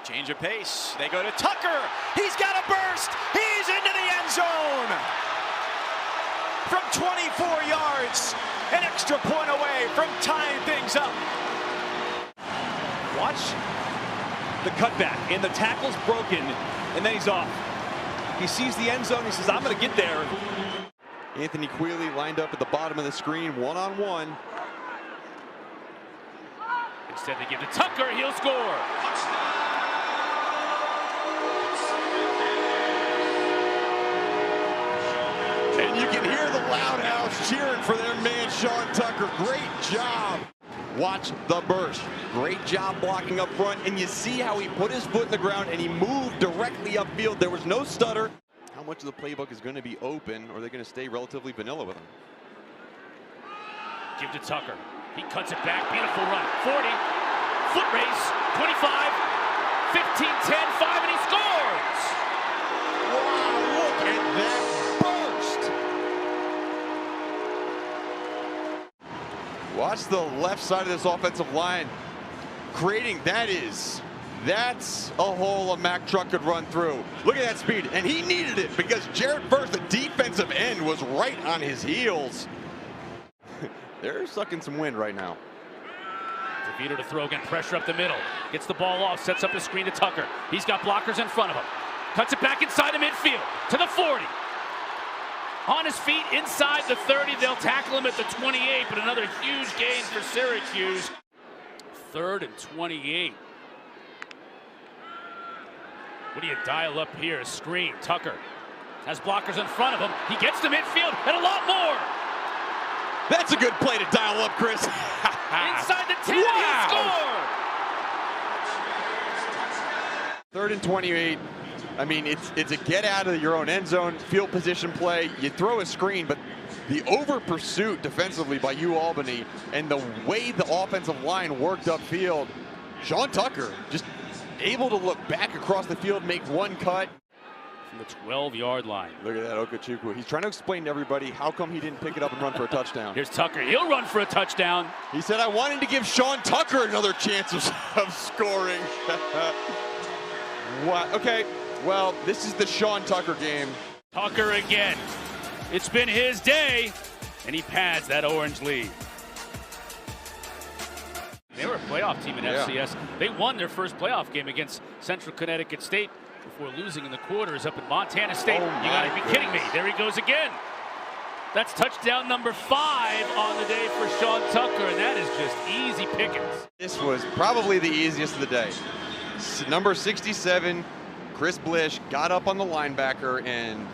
Change of pace. They go to Tucker. He's got a burst. He's into the end zone. From 24 yards, an extra point away from tying things up. Watch the cutback, and the tackle's broken, and then he's off. He sees the end zone. He says, I'm going to get there. Anthony Quealy lined up at the bottom of the screen, one-on-one. Instead, they give to Tucker. He'll score. And you can hear the loud house cheering for their man, Sean Tucker. Great job. Watch the burst. Great job blocking up front. And you see how he put his foot in the ground and he moved directly upfield. There was no stutter. How much of the playbook is going to be open, or are they going to stay relatively vanilla with him? Give to Tucker. He cuts it back. Beautiful run. 40. Foot race. 25. 15, 10, 5, and he scores. Wow, look at that burst. Watch the left side of this offensive line creating, that's a hole a Mack truck could run through. Look at that speed, and he needed it because Jared First, the defensive end, was right on his heels. They're sucking some wind right now. DeVito to throw again, pressure up the middle. Gets the ball off, sets up the screen to Tucker. He's got blockers in front of him. Cuts it back inside the midfield to the 40. On his feet inside the 30, they'll tackle him at the 28, but another huge gain for Syracuse. 3rd and 28. What do you dial up here? Screen. Tucker has blockers in front of him. He gets to midfield and a lot more. That's a good play to dial up, Chris. Inside the 10, wow. He scores. 3rd and 28. I mean, it's a get out of your own end zone, field position play. You throw a screen, but the over pursuit defensively by UAlbany and the way the offensive line worked upfield, Sean Tucker just able to look back across the field, make one cut. From the 12-yard line. Look at that, Okechukwu. He's trying to explain to everybody how come he didn't pick it up and run for a touchdown. Here's Tucker. He'll run for a touchdown. He said, I wanted to give Sean Tucker another chance of scoring. What? Okay, well, this is the Sean Tucker game. Tucker again. It's been his day, and he pads that orange lead. They were a playoff team in FCS. They won their first playoff game against Central Connecticut State before losing in the quarters up at Montana State. You gotta be kidding me. There he goes again. That's touchdown number 5 on the day for Sean Tucker, and that is just easy pickings. This was probably the easiest of the day. Number 67, Chris Blish, got up on the linebacker and...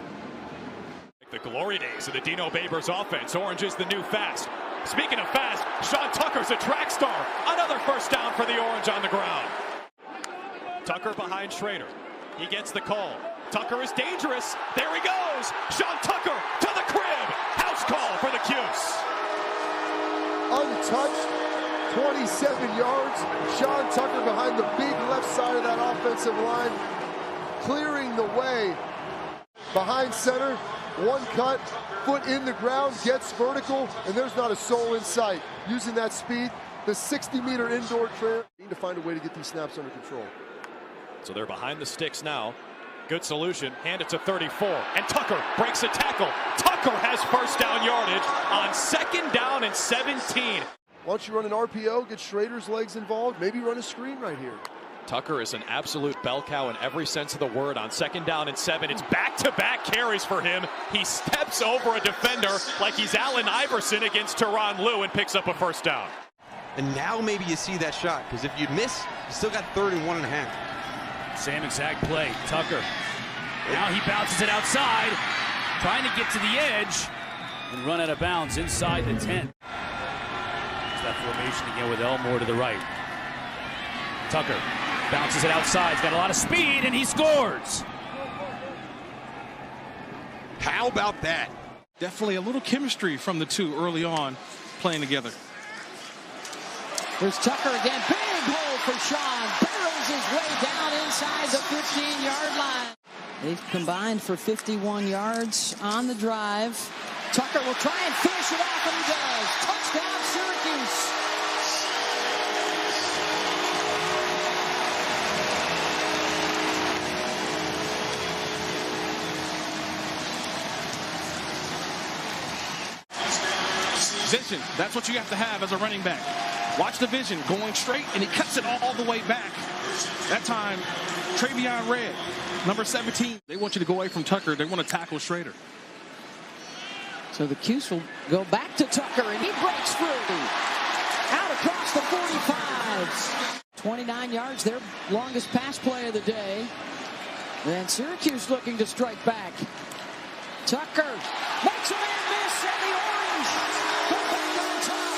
The glory days of the Dino Babers offense. Orange is the new fast. Speaking of fast, Sean Tucker's a track star. Another first down for the Orange on the ground. Tucker behind Schrader. He gets the call. Tucker is dangerous. There he goes. Sean Tucker to the crib. House call for the Cuse. Untouched, 27 yards. Sean Tucker behind the big left side of that offensive line, clearing the way. Behind center, one cut, foot in the ground, gets vertical, and there's not a soul in sight. Using that speed, the 60-meter indoor trail. Need to find a way to get these snaps under control. So they're behind the sticks now. Good solution. Hand it to 34. And Tucker breaks a tackle. Tucker has first down yardage on 2nd down and 17. Why don't you run an RPO, get Schrader's legs involved, maybe run a screen right here. Tucker is an absolute bell cow in every sense of the word on 2nd down and 7. It's back-to-back carries for him. He steps over a defender like he's Allen Iverson against Tyronn Lue and picks up a first down. And now maybe you see that shot, because if you miss, you still got 3rd and 1.5. Same exact play. Tucker. Now he bounces it outside, trying to get to the edge and run out of bounds inside the 10. It's that formation again with Elmore to the right. Tucker bounces it outside. He's got a lot of speed, and he scores. How about that? Definitely a little chemistry from the two early on playing together. There's Tucker again. Big hole for Sean. Barrels his way down inside the 15-yard line. They've combined for 51 yards on the drive. Tucker will try and finish it off, and he does. Touchdown, Syracuse. Vision. That's what you have to have as a running back. Watch the vision. Going straight, and he cuts it all the way back. That time, Travion Red, number 17. They want you to go away from Tucker. They want to tackle Schrader. So the Cuse will go back to Tucker, and he breaks free. Out across the 45. 29 yards, their longest pass play of the day. And Syracuse looking to strike back. Tucker makes a man miss, and the Orange go back on top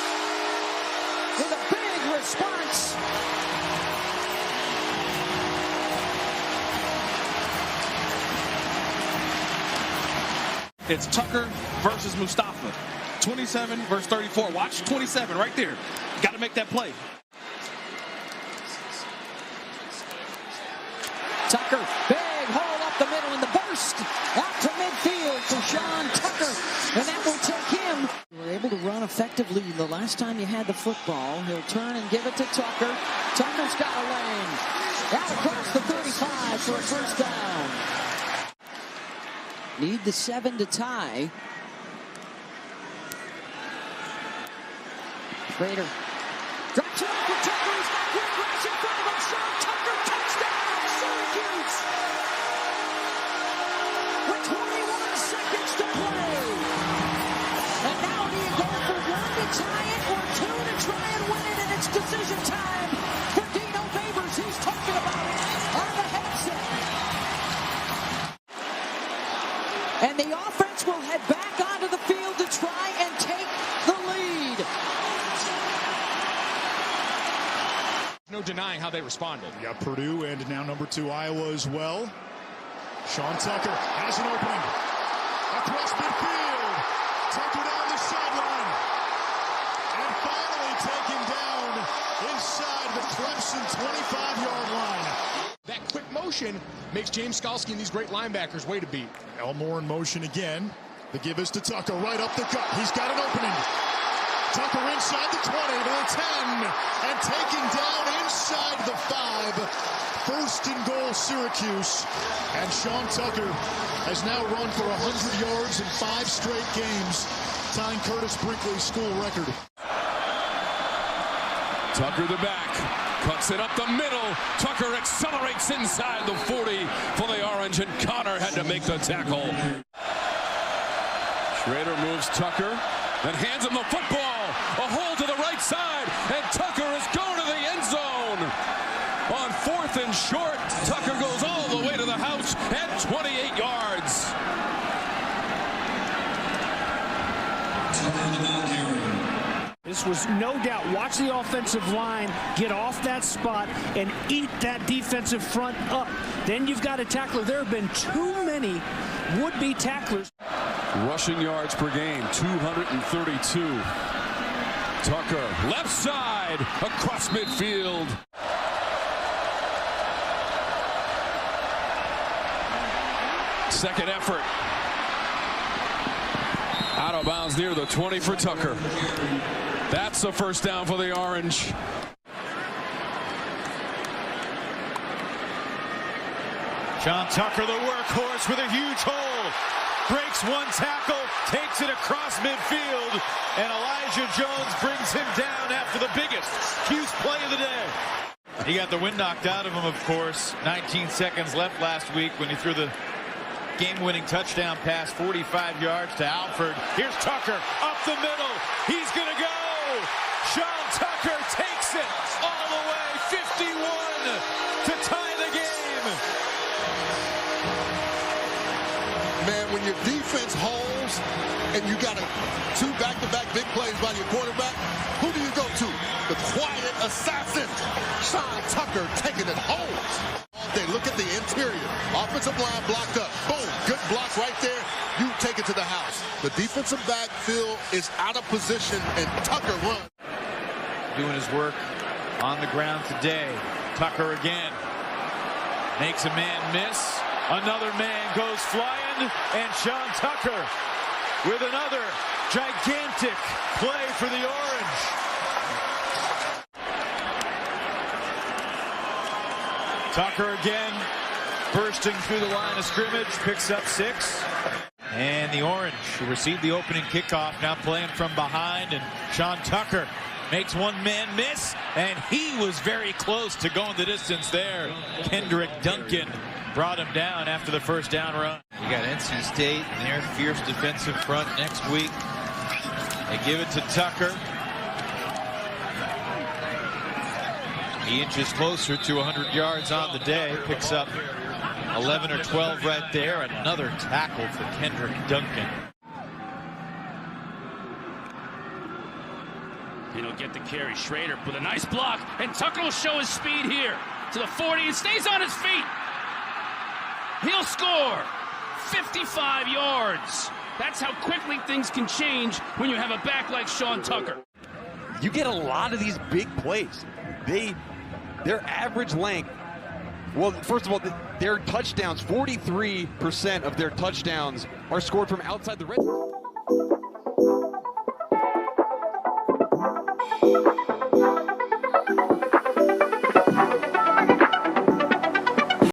with a big response. It's Tucker versus Mustafa. 27 versus 34. Watch 27 right there. Got to make that play. Tucker, big hole up the middle in the burst. Out to midfield for Sean Tucker. And that will take him. You were able to run effectively the last time you had the football. He'll turn and give it to Tucker. Tucker's got a lane. Out across the 35 for a first down. Need the 7 to tie. Schrader drops it off for Tucker. He's got great grass in front of him. Sean Tucker, touchdown, Syracuse. With 21 seconds to play. And now do you go for 1 to tie it or 2 to try and win it? And it's decision time for Dino Babers. He's talking about it on the headset. And the offense will head back onto the field to try and take the lead. No denying how they responded. You got Purdue and now number 2 Iowa as well. Sean Tucker has an opening across midfield. Tucker down the sideline. And finally taken down inside the Clemson 25-yard line. That quick motion makes James Skalski and these great linebackers way to beat. Elmore in motion again. The give is to Tucker right up the gut. He's got an opening. Tucker inside the 20 to the 10 and taking down inside the 5. First and goal, Syracuse. And Sean Tucker has now run for 100 yards in 5 straight games, tying Curtis Brinkley's school record. Tucker the back, cuts it up the middle. Tucker accelerates inside the 40 for the Orange, and Connor had to make the tackle. Schrader moves Tucker and hands him the football. A hole to the right side, and Tucker is going to the end zone. On 4th and short, Tucker goes all the way to the house at 28 yards. This was no doubt. Watch the offensive line get off that spot and eat that defensive front up. Then you've got a tackler. There have been too many would-be tacklers. Rushing yards per game, 232. Tucker, left side, across midfield. Second effort. Out of bounds near the 20 for Tucker. That's a first down for the Orange. Sean Tucker, the workhorse, with a huge hole. Breaks one tackle, takes it across midfield, and Elijah Jones brings him down after the biggest Cuse play of the day. He got the wind knocked out of him, of course. 19 seconds left last week when he threw the game-winning touchdown pass, 45 yards to Alford. Here's Tucker up the middle. He's going to go. Sean Tucker takes it all the way, 51 to tie the game. Man, when your defense holds and you got 2 back-to-back big plays by your quarterback, who do you go to? The quiet assassin, Sean Tucker, taking it home. They look at the interior. Offensive line blocked up. Boom, good block right there. You take it to the house. The defensive backfield is out of position, and Tucker runs. Doing his work on the ground today. Tucker again. Makes a man miss. Another man goes flying, and Sean Tucker with another gigantic play for the Orange. Tucker again, bursting through the line of scrimmage, picks up 6. And the Orange, who received the opening kickoff, now playing from behind, and Sean Tucker makes one man miss, and he was very close to going the distance there. Kendrick Duncan brought him down after the first down run. You got NC State and their fierce defensive front next week. They give it to Tucker. He inches closer to 100 yards on the day, picks up 11 or 12 right there. Another tackle for Kendrick Duncan. He'll get the carry. Schrader with a nice block, and Tucker will show his speed here to the 40 and stays on his feet. He'll score 55 yards. That's how quickly things can change when you have a back like Sean Tucker. You get a lot of these big plays. Their average length, well, first of all, their touchdowns, 43% of their touchdowns are scored from outside the red zone.